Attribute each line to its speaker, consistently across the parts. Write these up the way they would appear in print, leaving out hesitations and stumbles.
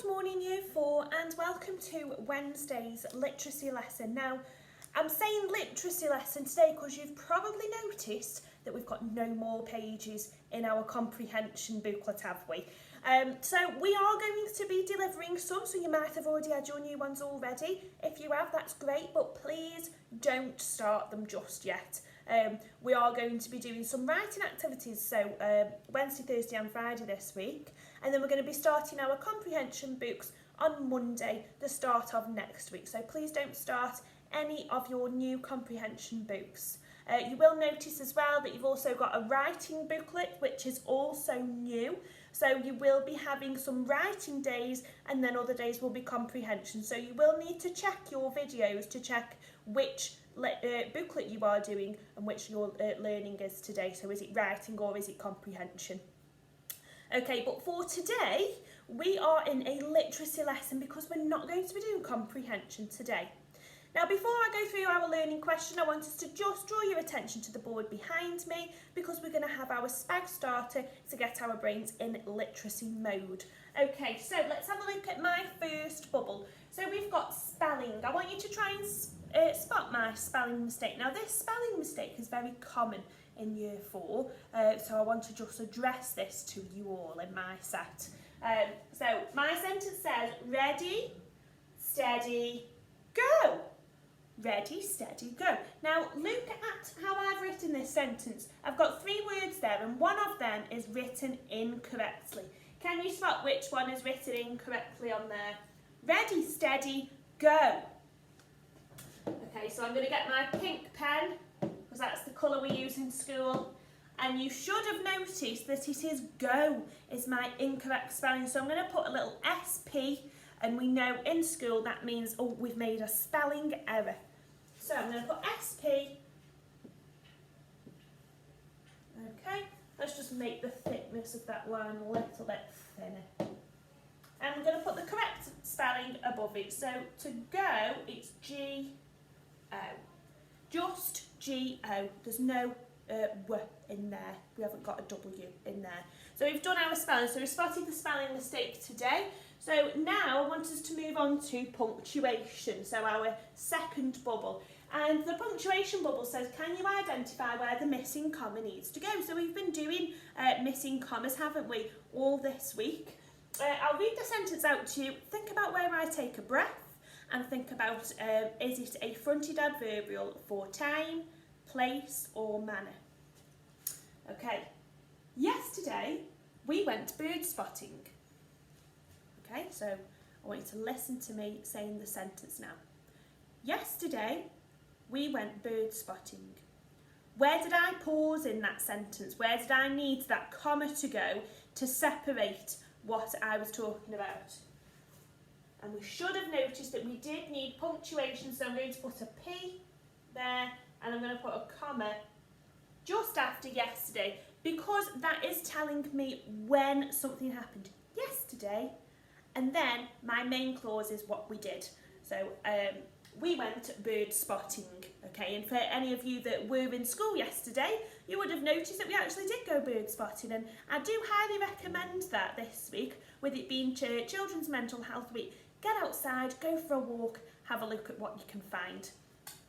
Speaker 1: Good morning Year 4 and welcome to Wednesday's literacy lesson. Now I'm saying literacy lesson today because you've probably noticed that we've got no more pages in our comprehension booklet, have we? So we are going to be delivering some, so you might have already had your new ones already. If you have, that's great, but please don't start them just yet. We are going to be doing some writing activities, so Wednesday, Thursday and Friday this week, and then we're going to be starting our comprehension books on Monday, the start of next week. So please don't start any of your new comprehension books. You will notice as well that you've also got a writing booklet, which is also new. So you will be having some writing days and then other days will be comprehension. So you will need to check your videos to check which booklet you are doing and which your learning is today. So is it writing or is it comprehension? Okay, but for today, we are in a literacy lesson because we're not going to be doing comprehension today. Now, before I go through our learning question, I want us to just draw your attention to the board behind me because we're going to have our spag starter to get our brains in literacy mode. Okay, so let's have a look at my first bubble. So we've got spelling. I want you to try and spot my spelling mistake. Now, this spelling mistake is very common in Year 4, so I want to just address this to you all in my set. So my sentence says, ready, steady, go. Ready, steady, go. Now look at how I've written this sentence. I've got 3 words there and one of them is written incorrectly. Can you spot which one is written incorrectly on there? Ready, steady, go. Okay, so I'm going to get my pink pen because that's the colour we use in school. And you should have noticed that it is go is my incorrect spelling. So I'm going to put a little SP, and we know in school that means, oh, we've made a spelling error. So I'm going to put SP. Okay, let's just make the thickness of that line a little bit thinner. And I'm going to put the correct spelling above it. So to go, it's G-O. Just G-O. There's no W in there. We haven't got a W in there. So we've done our spelling. So we've spotted the spelling mistake today. So now I want us to move on to punctuation. So our second bubble. And the punctuation bubble says, can you identify where the missing comma needs to go? So we've been doing missing commas, haven't we, all this week. I'll read the sentence out to you. Think about where I take a breath and think about, is it a fronted adverbial for time, place or manner? Okay, yesterday we went bird spotting. Okay, so I want you to listen to me saying the sentence now. Yesterday we went bird spotting. Where did I pause in that sentence? Where did I need that comma to go to separate what I was talking about? And we should have noticed that we did need punctuation, so I'm going to put a P there and I'm going to put a comma just after yesterday because that is telling me when something happened yesterday, and then my main clause is what we did. So we went bird spotting, okay, and for any of you that were in school yesterday, you would have noticed that we actually did go bird spotting, and I do highly recommend that this week, with it being Children's Mental Health Week. Get outside, go for a walk, have a look at what you can find.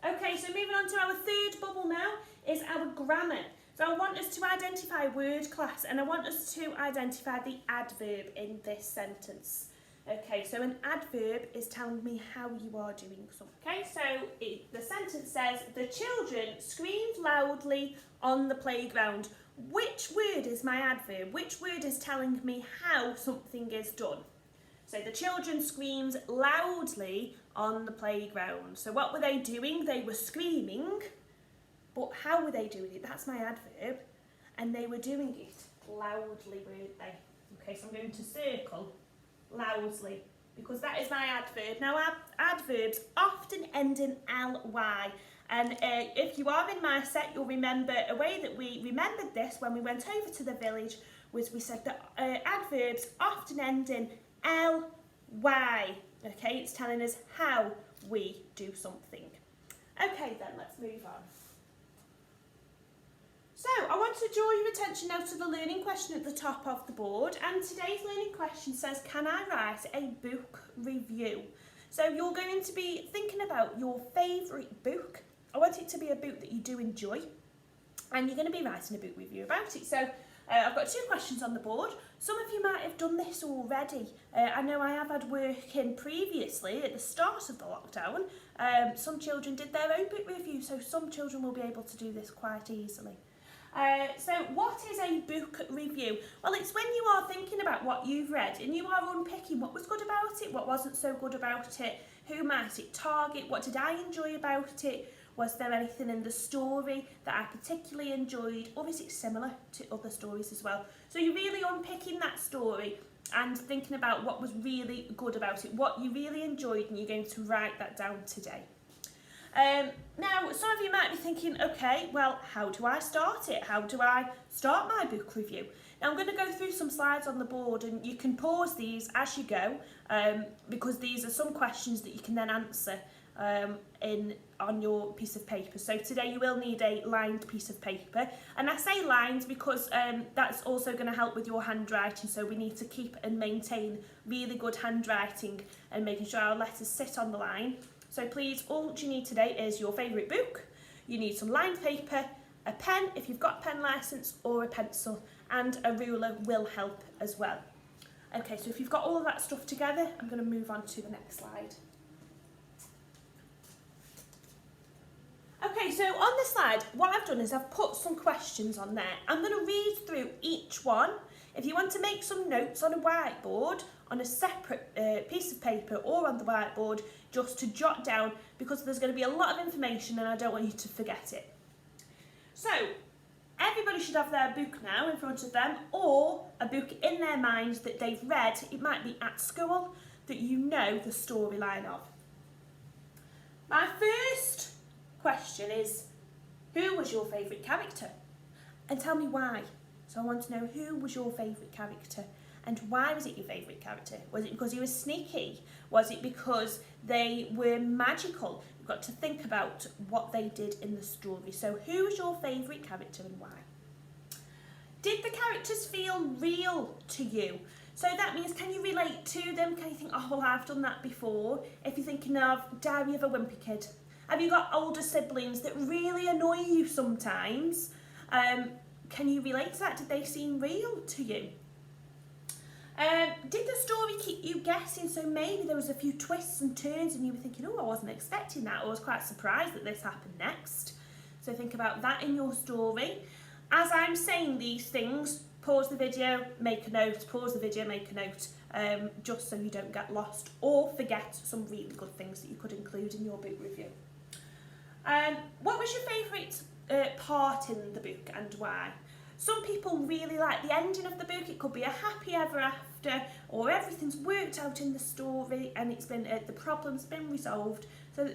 Speaker 1: Okay, so moving on to our third bubble now is our grammar. So I want us to identify word class and I want us to identify the adverb in this sentence. Okay, so an adverb is telling me how you are doing something. Okay, so the sentence says, the children screamed loudly on the playground. Which word is my adverb? Which word is telling me how something is done? So the children screamed loudly on the playground. So what were they doing? They were screaming, but how were they doing it? That's my adverb. And they were doing it loudly, weren't they? Okay, so I'm going to circle loudly because that is my adverb. Now, adverbs often end in ly. And if you are in my set, you'll remember a way that we remembered this when we went over to the village was we said that adverbs often end in ly. Okay, it's telling us how we do something. Okay, then let's move on. So I want to draw your attention now to the learning question at the top of the board, and today's learning question says, can I write a book review? So you're going to be thinking about your favourite book. I want it to be a book that you do enjoy, and you're going to be writing a book review about it. So I've got 2 questions on the board. Some of you might have done this already. I know I have had work in previously at the start of the lockdown. Some children did their own book review, so some children will be able to do this quite easily. So what is a book review? Well, it's when you are thinking about what you've read and you are unpicking what was good about it, what wasn't so good about it, who might it target, what did I enjoy about it, was there anything in the story that I particularly enjoyed, or is it similar to other stories as well? So you're really unpicking that story and thinking about what was really good about it, what you really enjoyed, and you're going to write that down today. Now, some of you might be thinking, okay, well, how do I start it? How do I start my book review? Now, I'm going to go through some slides on the board, and you can pause these as you go, because these are some questions that you can then answer on your piece of paper. So today you will need a lined piece of paper, and I say lined because that's also going to help with your handwriting, so we need to keep and maintain really good handwriting and making sure our letters sit on the line. So please, all you need today is your favourite book, you need some lined paper, a pen if you've got a pen licence, or a pencil, and a ruler will help as well. Okay, so if you've got all of that stuff together, I'm going to move on to the next slide. Okay, so on this slide, what I've done is I've put some questions on there. I'm going to read through each one. If you want to make some notes on a whiteboard, on a separate piece of paper or on the whiteboard, just to jot down, because there's going to be a lot of information and I don't want you to forget it. So, everybody should have their book now in front of them, or a book in their minds that they've read. It might be at school, that you know the storyline of. My first question is, who was your favourite character? And tell me why. So I want to know, who was your favourite character and why was it your favourite character? Was it because he was sneaky? Was it because they were magical? You've got to think about what they did in the story. So who was your favourite character and why? Did the characters feel real to you? So that means, can you relate to them? Can you think, oh, well, I've done that before? If you're thinking of Diary of a Wimpy Kid. Have you got older siblings that really annoy you sometimes? Can you relate to that? Did they seem real to you? Did the story keep you guessing? So maybe there was a few twists and turns and you were thinking, oh, I wasn't expecting that, or I was quite surprised that this happened next. So think about that in your story. As I'm saying these things, pause the video, make a note, pause the video, make a note, just so you don't get lost or forget some really good things that you could include in your book review. What was your favourite part in the book and why? Some people really like the ending of the book. It could be a happy ever after, or everything's worked out in the story and it's been the problem's been resolved. So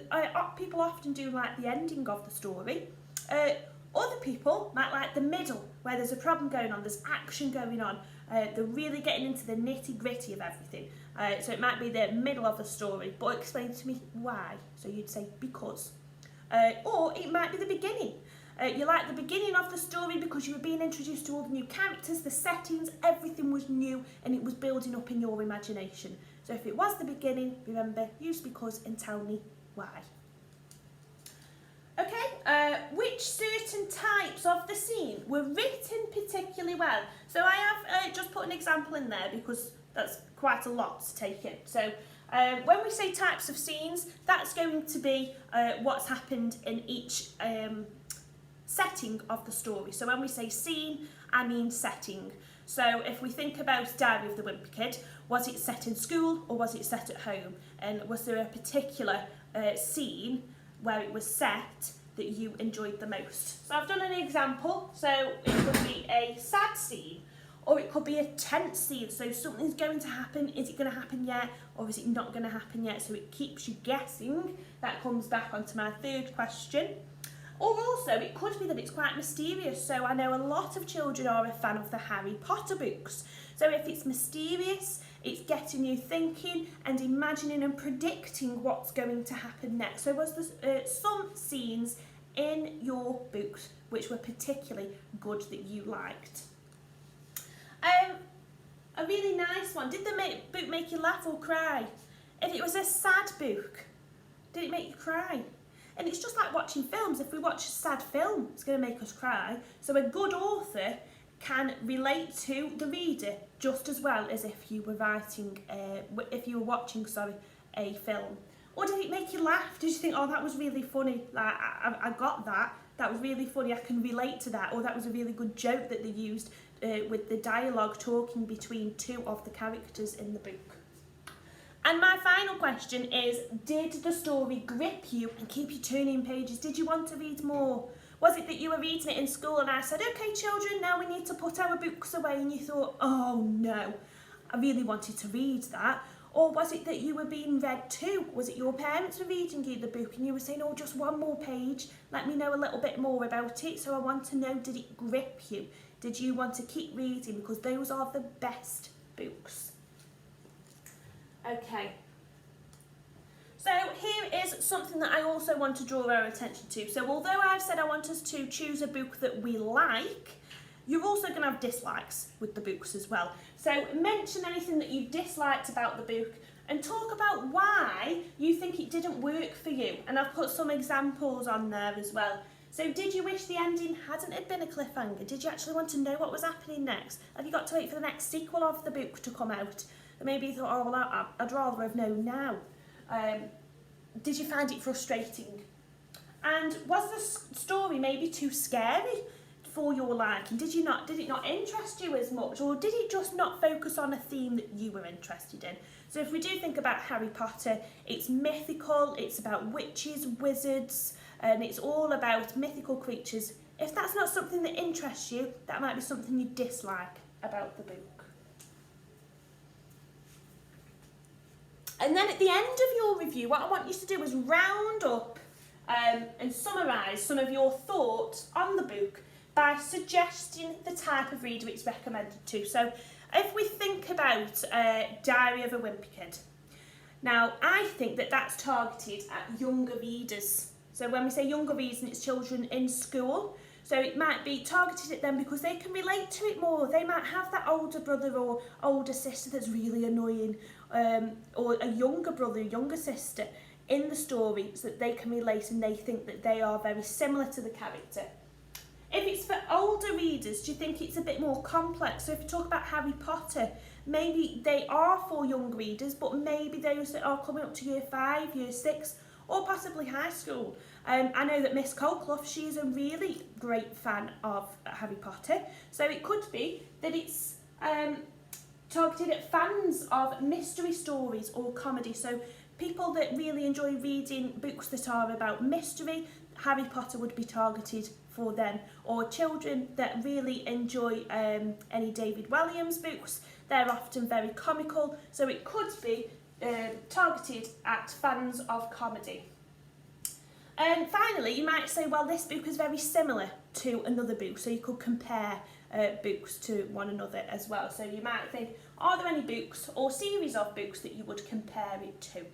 Speaker 1: people often do like the ending of the story. Other people might like the middle, where there's a problem going on, there's action going on. They're really getting into the nitty gritty of everything. So it might be the middle of the story, but explain to me why. So you'd say because. Or it might be the beginning. You like the beginning of the story because you were being introduced to all the new characters, the settings, everything was new and it was building up in your imagination. So if it was the beginning, remember, use because and tell me why. Okay, which certain types of the scene were written particularly well? So I have just put an example in there because that's quite a lot to take in. So when we say types of scenes, that's going to be what's happened in each setting of the story. So when we say scene, I mean setting. So if we think about Diary of the Wimpy Kid, was it set in school or was it set at home? And was there a particular scene where it was set that you enjoyed the most? So I've done an example. So it could be a sad scene, or it could be a tense scene. So something's going to happen. Is it going to happen yet, or is it not going to happen yet? So it keeps you guessing. That comes back onto my third question. Or also, it could be that it's quite mysterious. So I know a lot of children are a fan of the Harry Potter books. So if it's mysterious, it's getting you thinking and imagining and predicting what's going to happen next. So was there some scenes in your book which were particularly good that you liked. A really nice one. Did the book make you laugh or cry? If it was a sad book, did it make you cry? And it's just like watching films. If we watch a sad film, it's going to make us cry. So a good author can relate to the reader just as well as if you were watching a film. Or did it make you laugh? Did you think, oh, that was really funny? Like I got that. That was really funny. I can relate to that. Or that was a really good joke that they used with the dialogue talking between two of the characters in the book. And my final question is, did the story grip you and keep you turning pages? Did you want to read more? Was it that you were reading it in school and I said, okay children, now we need to put our books away, and you thought, oh no, I really wanted to read that? Or was it that you were being read to? Was it your parents were reading you the book and you were saying, oh, just one more page, let me know a little bit more about it? So I want to know, did it grip you? Did you want to keep reading? Because those are the best books. Okay. So here is something that I also want to draw our attention to. So although I've said I want us to choose a book that we like, you're also going to have dislikes with the books as well. So mention anything that you disliked about the book and talk about why you think it didn't work for you. And I've put some examples on there as well. So did you wish the ending hadn't have been a cliffhanger? Did you actually want to know what was happening next? Have you got to wait for the next sequel of the book to come out? Or maybe you thought, oh, well, I'd rather have known now. Did you find it frustrating? And was the story maybe too scary for your liking? Did it not interest you as much, or did it just not focus on a theme that you were interested in? So if we do think about Harry Potter, it's mythical, it's about witches, wizards, and it's all about mythical creatures. If that's not something that interests you, that might be something you dislike about the book. And then at the end of your review, what I want you to do is round up and summarise some of your thoughts on the book by suggesting the type of reader it's recommended to. So if we think about Diary of a Wimpy Kid, now I think that that's targeted at younger readers. So when we say younger readers, it's children in school. So it might be targeted at them because they can relate to it more. They might have that older brother or older sister that's really annoying, or a younger brother, younger sister in the story, so that they can relate and they think that they are very similar to the character. If it's for older readers, do you think it's a bit more complex? So if you talk about Harry Potter, maybe they are for young readers, but maybe those that are coming up to year 5, year 6, or possibly high school. I know that Miss Colclough, she's a really great fan of Harry Potter, so it could be that it's targeted at fans of mystery stories or comedy. So people that really enjoy reading books that are about mystery, Harry Potter would be targeted for them. Or children that really enjoy any David Walliams books, they're often very comical, so it could be targeted at fans of comedy. And finally, you might say, well, this book is very similar to another book, so you could compare books to one another as well. So you might think, are there any books or series of books that you would compare it to?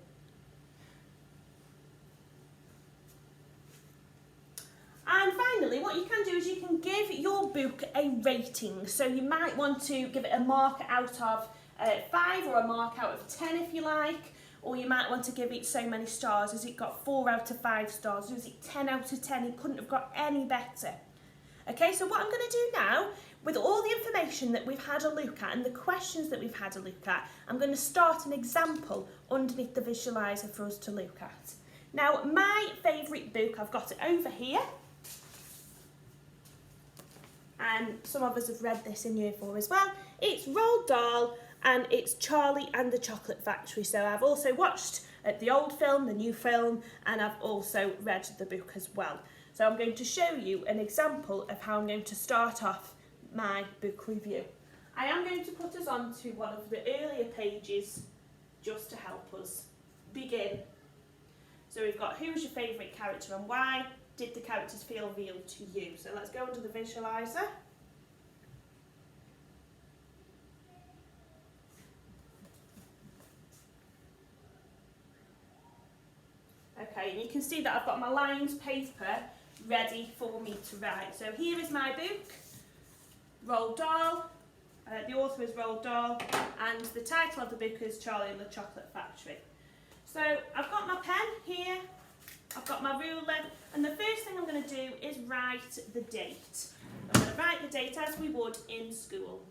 Speaker 1: And finally, what you can do is you can give your book a rating. So you might want to give it a mark out of 5 or a mark out of 10 if you like, or you might want to give it so many stars. Has it got 4 out of 5 stars? Or is it 10 out of 10? It couldn't have got any better. Okay, so what I'm going to do now, with all the information that we've had a look at and the questions that we've had a look at, I'm going to start an example underneath the visualiser for us to look at. Now, my favourite book, I've got it over here, and some of us have read this in year 4 as well. It's Roald Dahl, and it's Charlie and the Chocolate Factory. So I've also watched the old film, the new film, and I've also read the book as well. So I'm going to show you an example of how I'm going to start off my book review. I am going to put us onto one of the earlier pages just to help us begin. So we've got who's your favourite character and why did the characters feel real to you. So let's go under the visualiser. Okay, and you can see that I've got my lined paper ready for me to write. So here is my book, Roald Dahl. The author is Roald Dahl, and the title of the book is Charlie and the Chocolate Factory. So I've got my pen here, I've got my ruler, and the first thing I'm going to do is write the date. I'm going to write the date as we would in school.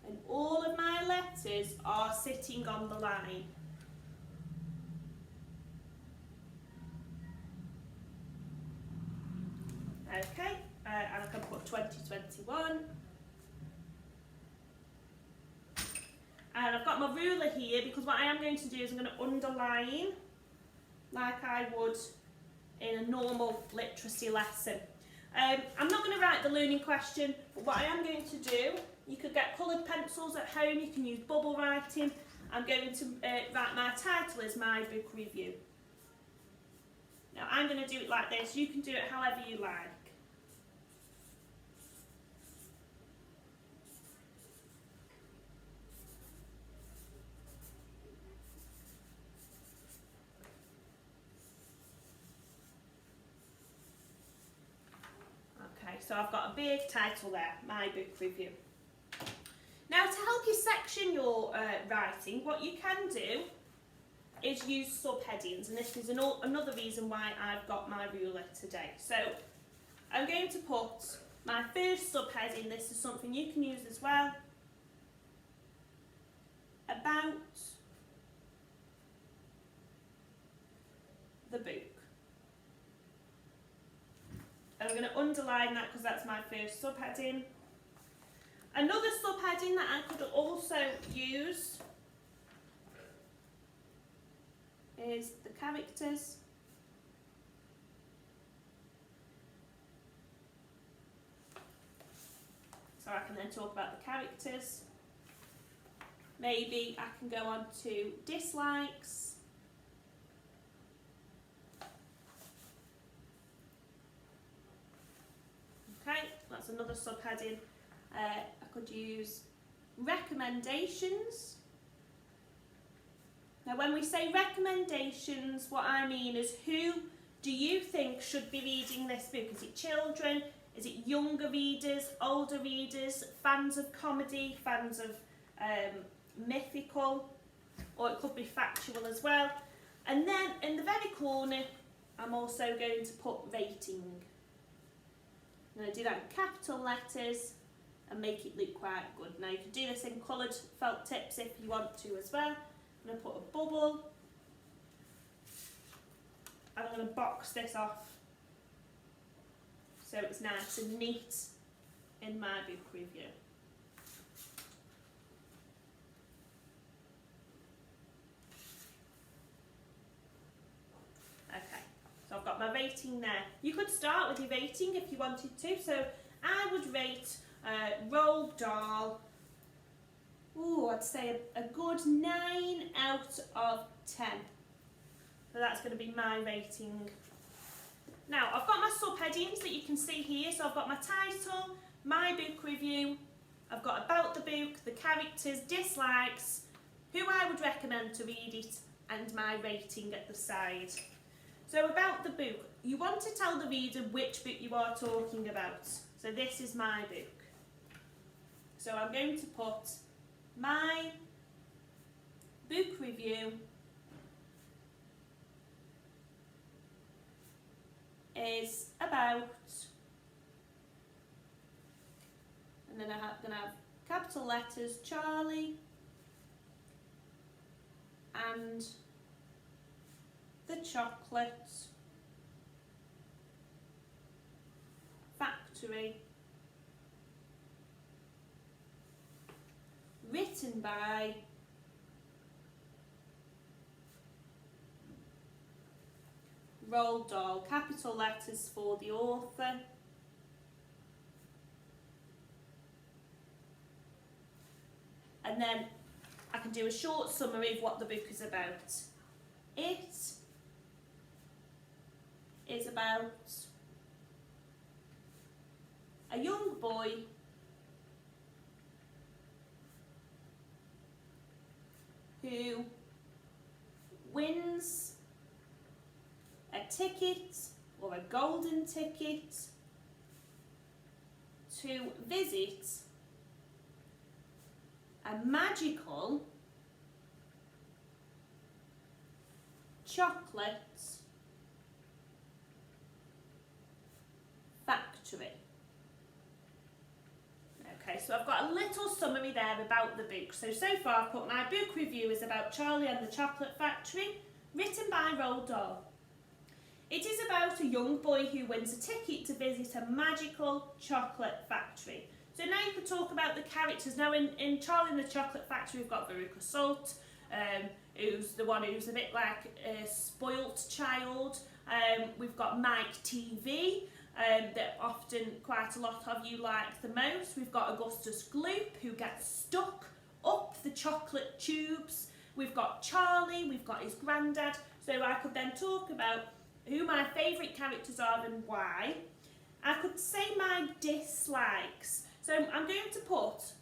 Speaker 1: And all of my letters are sitting on the line. Okay, and I can put 2021. And I've got my ruler here because what I am going to do is I'm going to underline like I would in a normal literacy lesson. I'm not going to write the learning question, but what I am going to do, you could get coloured pencils at home, you can use bubble writing. I'm going to write my title as my book review. Now I'm going to do it like this, you can do it however you like. So I've got a big title there, my book review. Now to help you section your writing, what you can do is use subheadings, and this is another reason why I've got my ruler today. So I'm going to put my first subheading, this is something you can use as well, about the book. I'm going to underline that because that's my first subheading. Another subheading that I could also use is the characters. So I can then talk about the characters. Maybe I can go on to dislikes. Okay, that's another subheading. I could use recommendations. Now when we say recommendations, what I mean is who do you think should be reading this book? Is it children? Is it younger readers, older readers, fans of comedy, fans of mythical, or it could be factual as well. And then in the very corner, I'm also going to put rating. I'm going to do that in capital letters and make it look quite good. Now you can do this in coloured felt tips if you want to as well. I'm going to put a bubble and I'm going to box this off so it's nice and neat in my book review. So I've got my rating there. You could start with your rating if you wanted to. So I would rate Roald Dahl, I'd say a good 9 out of 10. So that's going to be my rating. Now I've got my subheadings that you can see here. So I've got my title, my book review, I've got about the book, the characters, dislikes, who I would recommend to read it, and my rating at the side. So about the book, you want to tell the reader which book you are talking about. So this is my book. So I'm going to put my book review is about, and then I'm going to have capital letters, Charlie and the Chocolate Factory, written by Roald Dahl, capital letters for the author, and then I can do a short summary of what the book is about. It is about a young boy who wins a ticket or a golden ticket to visit a magical chocolate factory. Okay, so I've got a little summary there about the book. So far I've put my book review is about Charlie and the Chocolate Factory, written by Roald Dahl. It is about a young boy who wins a ticket to visit a magical chocolate factory. So now you could talk about the characters. Now in Charlie and the Chocolate Factory we've got Veruca Salt, who's the one who's a bit like a spoilt child. We've got Mike TV, that often quite a lot of you like the most. We've got Augustus Gloop, who gets stuck up the chocolate tubes. We've got Charlie, we've got his granddad. So I could then talk about who my favourite characters are and why. I could say my dislikes. So I'm going to put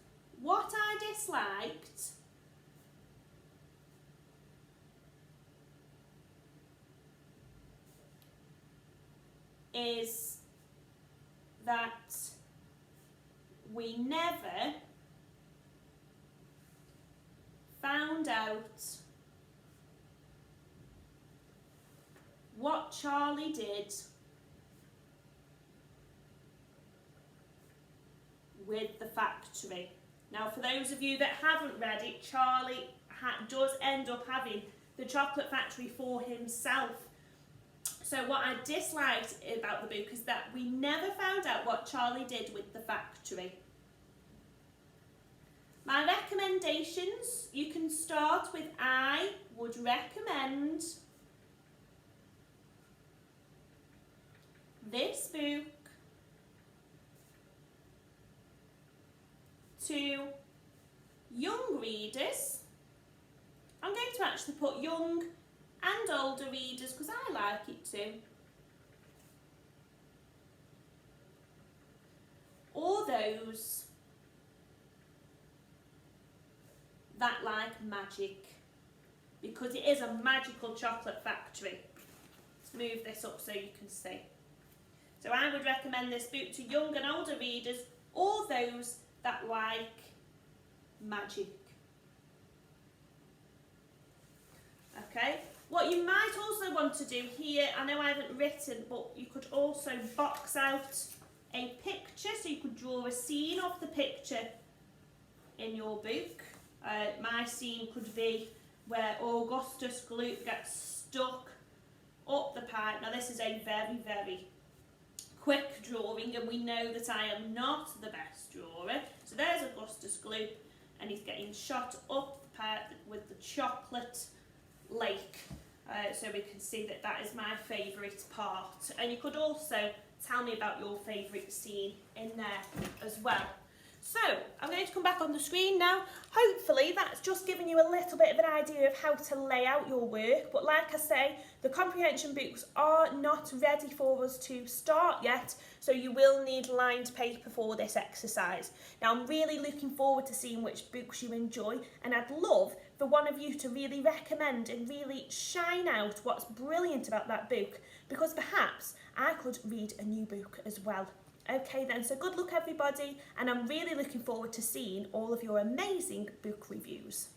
Speaker 1: what I disliked is that we never found out what Charlie did with the factory. Now, for those of you that haven't read it, Charlie does end up having the chocolate factory for himself. So what I disliked about the book is that we never found out what Charlie did with the factory. My recommendations, you can start with I would recommend this book to young readers. I'm going to actually put young and older readers because I like it too. Or those that like magic, because it is a magical chocolate factory. Let's move this up so you can see. So I would recommend this book to young and older readers or those that like magic. Okay, what you might also want to do here, I know I haven't written, but you could also box out a picture, so you could draw a scene of the picture in your book. My scene could be where Augustus Gloop gets stuck up the pipe. Now this is a very, very quick drawing and we know that I am not the best drawer. So there's Augustus Gloop and he's getting shot up the pipe with the chocolate lake. So we can see that that is my favourite part. And you could also tell me about your favourite scene in there as well. So I'm going to come back on the screen now. Hopefully that's just given you a little bit of an idea of how to lay out your work. But like I say, the comprehension books are not ready for us to start yet. So you will need lined paper for this exercise. Now I'm really looking forward to seeing which books you enjoy. And I'd love for one of you to really recommend and really shine out what's brilliant about that book. Because perhaps I could read a new book as well. Okay then, so good luck everybody, and I'm really looking forward to seeing all of your amazing book reviews.